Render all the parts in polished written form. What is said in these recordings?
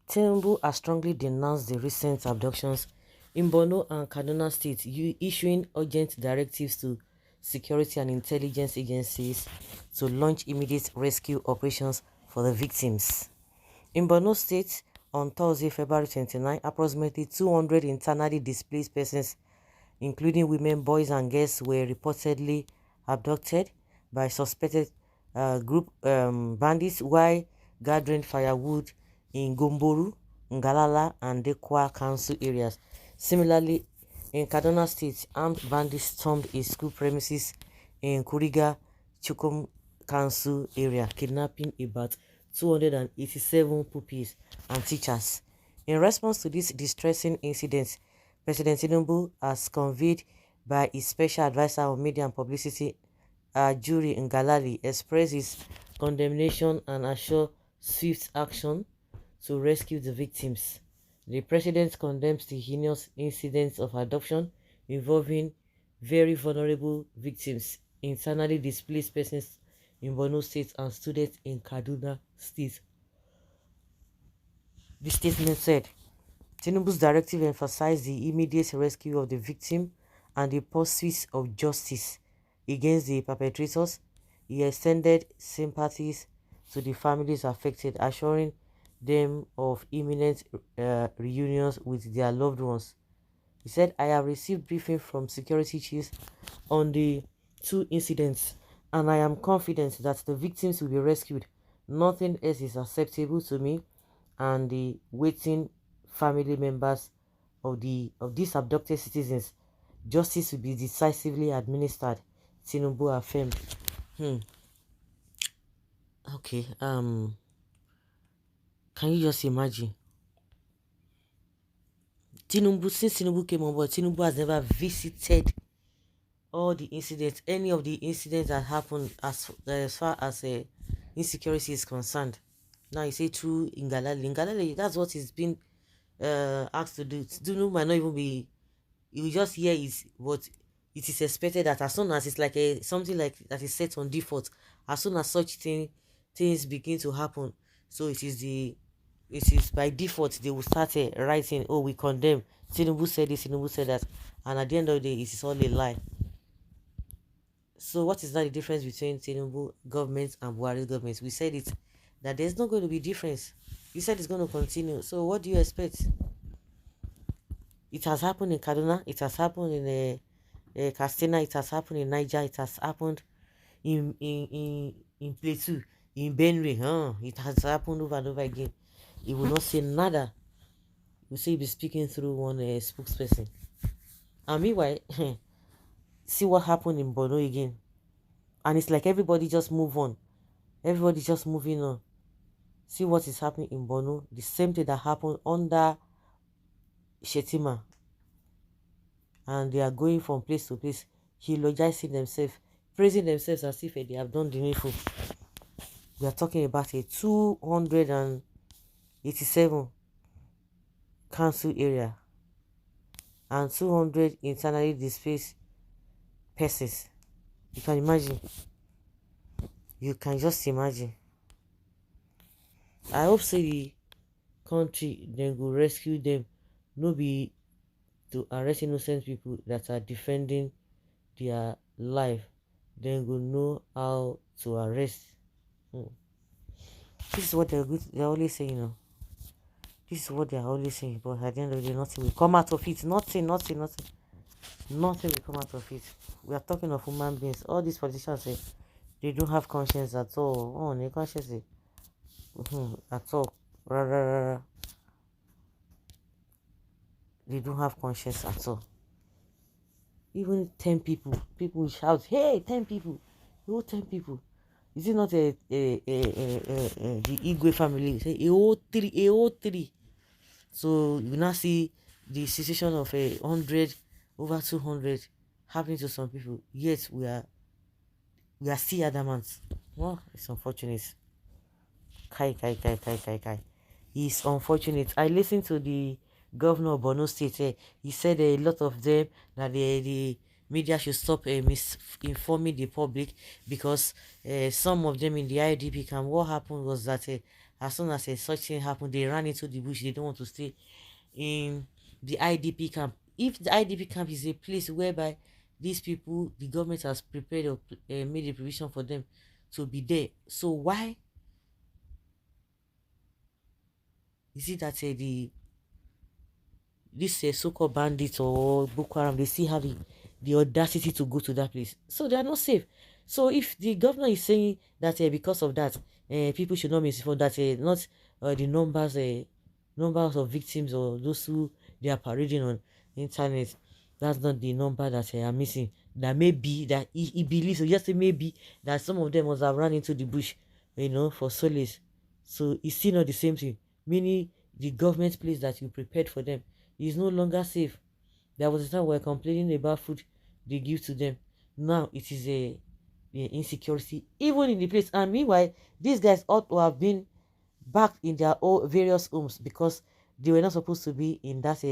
Tinubu has strongly denounced the recent abductions in Borno and Kaduna states, issuing urgent directives to security and intelligence agencies to launch immediate rescue operations for the victims. In Borno State, on Thursday, February 29, approximately 200 internally displaced persons, including women, boys, and girls, were reportedly abducted by suspected group bandits while gathering firewood in Gomboru, Ngalala, and Dekwa council areas. Similarly, in Kaduna State, armed bandits stormed a school premises in Kuriga, Chukum council area, kidnapping about 287 pupils and teachers. In response to this distressing incident, President Tinubu, as conveyed by his special advisor on media and publicity, Jury Ngalali, expressed his condemnation and assured swift action to rescue the victims. The president condemns the heinous incidents of adoption involving very vulnerable victims, internally displaced persons in Borno State and students in Kaduna State. The statement said, Tinubu's directive emphasized the immediate rescue of the victim and the pursuit of justice against the perpetrators. He extended sympathies to the families affected, assuring them of imminent reunions with their loved ones. He said, I have received briefing from security chiefs on the two incidents, and I am confident that the victims will be rescued. Nothing else is acceptable to me and the waiting family members of these abducted citizens. Justice will be decisively administered, Tinubu affirmed. Okay, can you just imagine? Tinubu, since Tinubu came on board, Tinubu has never visited all the incidents, any of the incidents that happened as far as insecurity is concerned. Now you say through Ngalale, that's what he's been asked to do. Tinubu might not even be, you just hear is what it is expected that as soon as it's like something like that is set on default, as soon as such things begin to happen, so it is by default they will start writing, oh, we condemn, Tinubu said this, Tinubu said that, and at the end of the day it is all a lie. So what is now the difference between Tinubu government and Buhari government? We said it, that there's not going to be difference. You said it's going to continue, so what do you expect? It has happened in Kaduna, it has happened in Katsina, it has happened in Niger, it has happened in Plateau, in Benue, it has happened over and over again. He will not say nada. He will say he'll be speaking through one spokesperson. And meanwhile, see what happened in Borno again. And it's like everybody just move on. Everybody just moving on. See what is happening in Borno. The same thing that happened under SHETTIMA. And they are going from place to place, eulogizing themselves, praising themselves as if they have done the needful. We are talking about a 287 council area and 200 internally displaced persons. You can imagine. You can just imagine. I hope say the country then go rescue them, no be to arrest innocent people that are defending their life. Then go know how to arrest. This is what they're always saying, This is what they're always saying, but at the end of the day, nothing will come out of it. Nothing will come out of it. We are talking of human beings. All these politicians say they don't have conscience at all. Oh, no conscience at all. They don't have conscience at all. Even 10 people will shout, hey, 10 people. Oh, 10 people. Is it not the Igwe family? Say a whole three. So you now see the situation of 100 over 200 happening to some people. Yet we are still adamant. Well, it's unfortunate. Kai. It's unfortunate. I listened to the governor of Borno State. He said a lot of them that the media should stop misinforming the public because some of them in the IDP camp, what happened was that as soon as a such thing happened, they ran into the bush. They don't want to stay in the IDP camp. If the IDP camp is a place whereby these people, the government has prepared or made a provision for them to be there, so why is it that the this so-called bandits or Boko Haram, they still have the audacity to go to that place? So they are not safe. So if the governor is saying that because of that, people should not misinform, that not the numbers of victims or those who they are parading on internet, that's not the number that are missing. That may be that he believes, or just say maybe that some of them must have run into the bush, for solace. So it's still not the same thing. Meaning the government place that you prepared for them is no longer safe. There was a time we were complaining about food they give to them. Now it is a insecurity even in the place. And meanwhile, these guys ought to have been back in their own various homes, because they were not supposed to be in that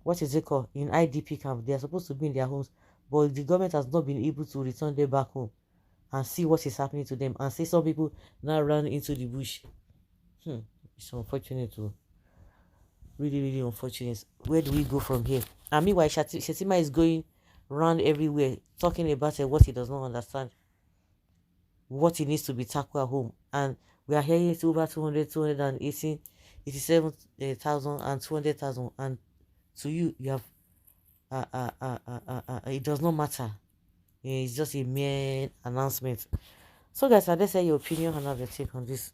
what is it called, in IDP camp. They are supposed to be in their homes, but the government has not been able to return them back home and see what is happening to them, and see some people now run into the bush. It's unfortunate too. Really, really unfortunate. Where do we go from here? And meanwhile, Shettima is going around everywhere talking about what he does not understand, what he needs to be tackled at home. And we are hearing it over 200, 218, 87,000 and 200,000. And to you, you have, it does not matter. It's just a mere announcement. So guys, let's say your opinion and have your take on this.